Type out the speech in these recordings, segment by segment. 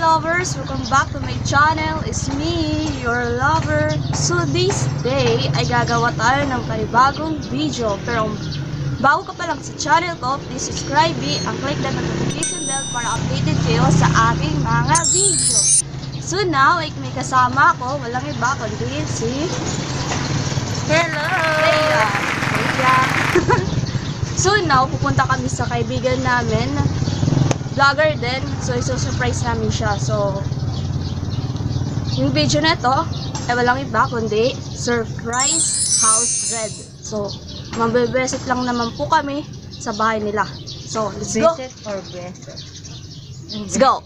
lovers! Welcome back to my channel. It's me, your lover. So this day ay gagawa tayo ng panibagong video. Pero bago ka pa lang sa channel ko, please subscribe and click the notification bell para updated kayo sa aking mga video. So now, ay may kasama ako. Walang iba kundi si... Hello! So now, pupunta kami sa kaibigan namin. Vlogger din. So, iso-surprise namin siya. So, yung video na ito, ay walang iba kundi Surprise House Red. So, mabibesit lang naman po kami sa bahay nila. So, let's go! Visit or blessed? Let's go!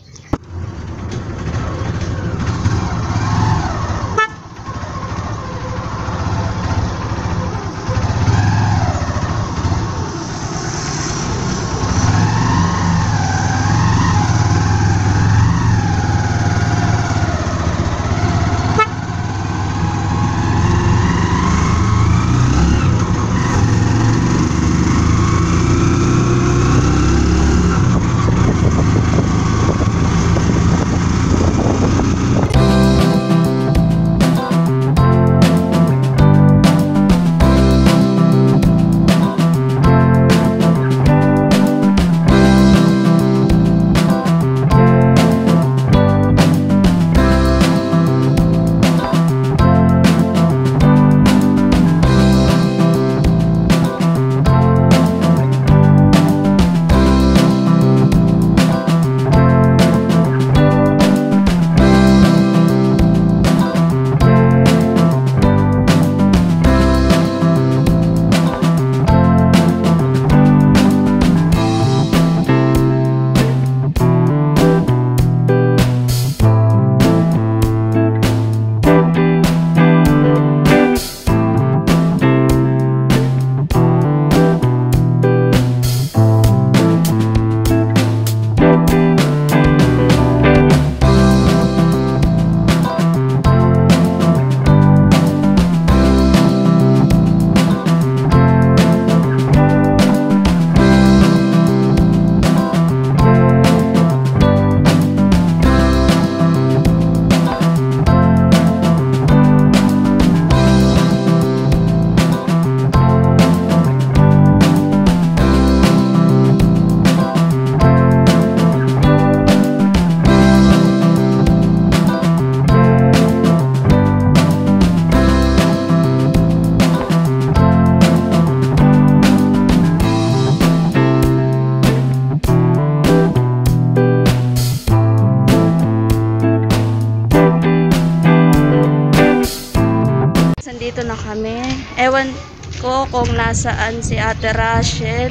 Dito na kami. Ewan ko kung nasaan si Ate Rachel.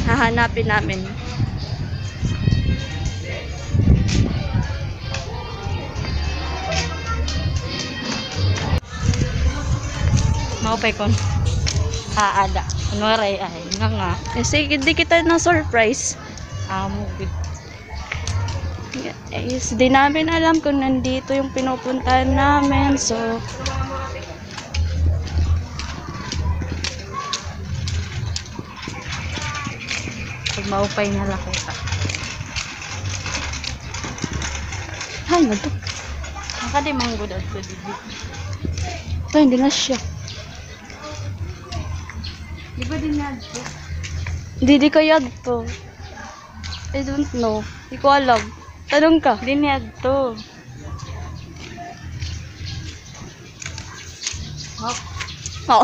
Hahanapin namin. Maupay kon. Ada. Kunwari ay nga. Kasi hindi kita na surprise. Good. Yes, di namin alam kung nandito yung pinupuntahan namin. So, pag maupay na lang kita. ay, nandito. Nakadi manggod at ko dito. Ito, hindi na siya. Di ba din yan to? Hindi kaya to. I don't know. Hindi ko alam. Tanong ka. Din yan to. Oh.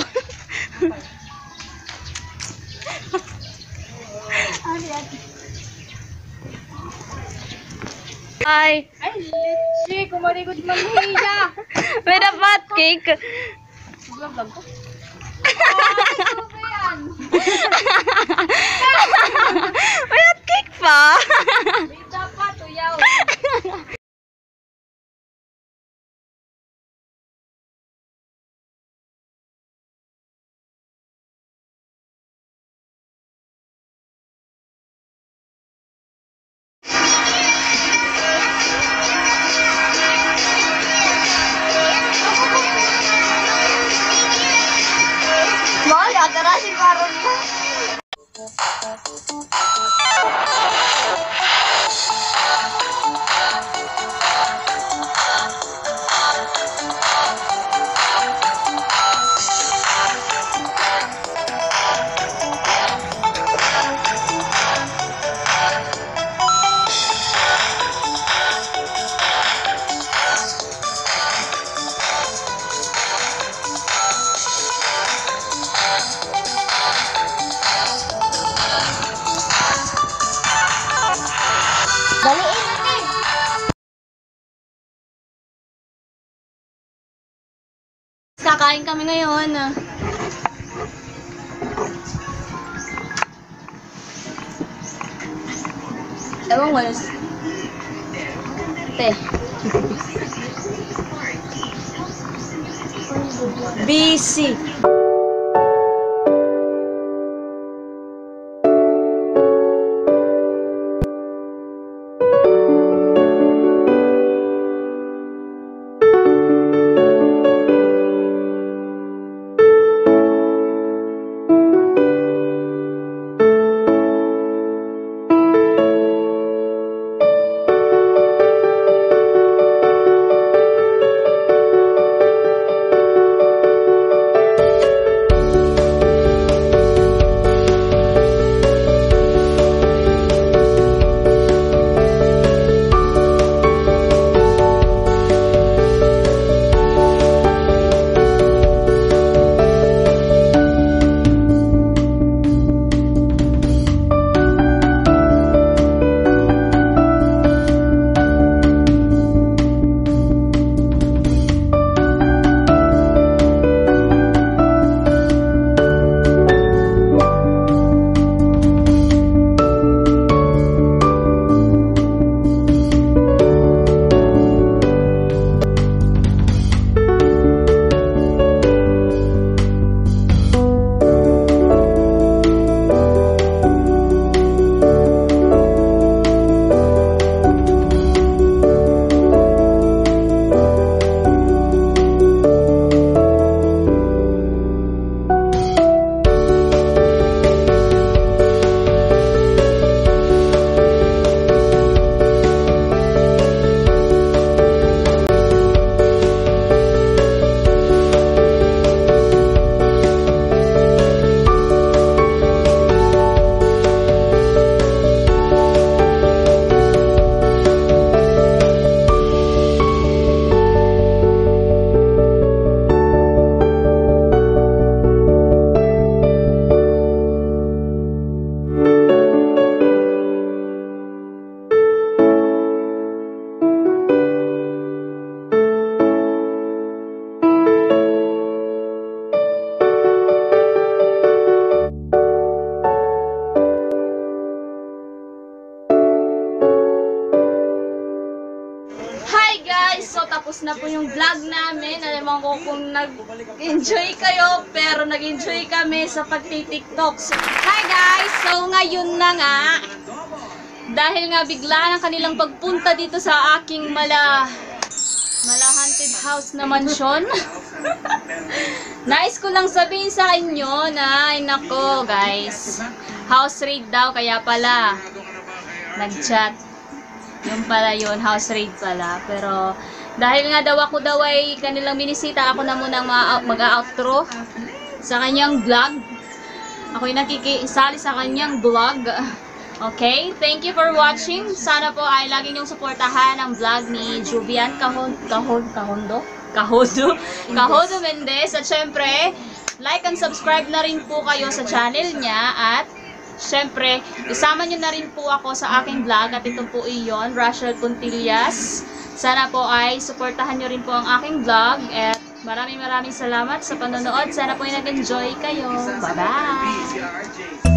Hi. Ay, litsi. Kumarigod man hiya. May dapat cake. Vlog ko. May cake pa. May dapat uyaw. Atarasin karon mo. Kakain kami ngayon. Ewan ko. Te. Busy. So, tapos na po yung vlog namin. Alam ko kung nag-enjoy kayo, pero nag-enjoy kami sa pagti-tiktok. So, hi guys! So, ngayon na nga, dahil nga bigla ng kanilang pagpunta dito sa aking haunted house na mansyon. Nais ko lang sabihin sa inyo na, ay nako guys, house raid daw, kaya pala nag-chat. Yung pala yun, house raid pala. Pero dahil nga daw ay kanilang minisita, ako na munang mag-outro sa kanyang vlog. Ako'y nakikisali sa kanyang vlog. Okay, thank you for watching. Sana po ay lagi niyong suportahan ang vlog ni Juvian Cahondo Mendez. At syempre, like and subscribe na rin po kayo sa channel niya. At syempre, isama niyo na rin po ako sa aking vlog. At ito po iyon, Rachel Puntillas. Sana po ay suportahan niyo rin po ang aking vlog. At maraming salamat sa panonood. Sana po ay nag-enjoy kayo. Bye-bye!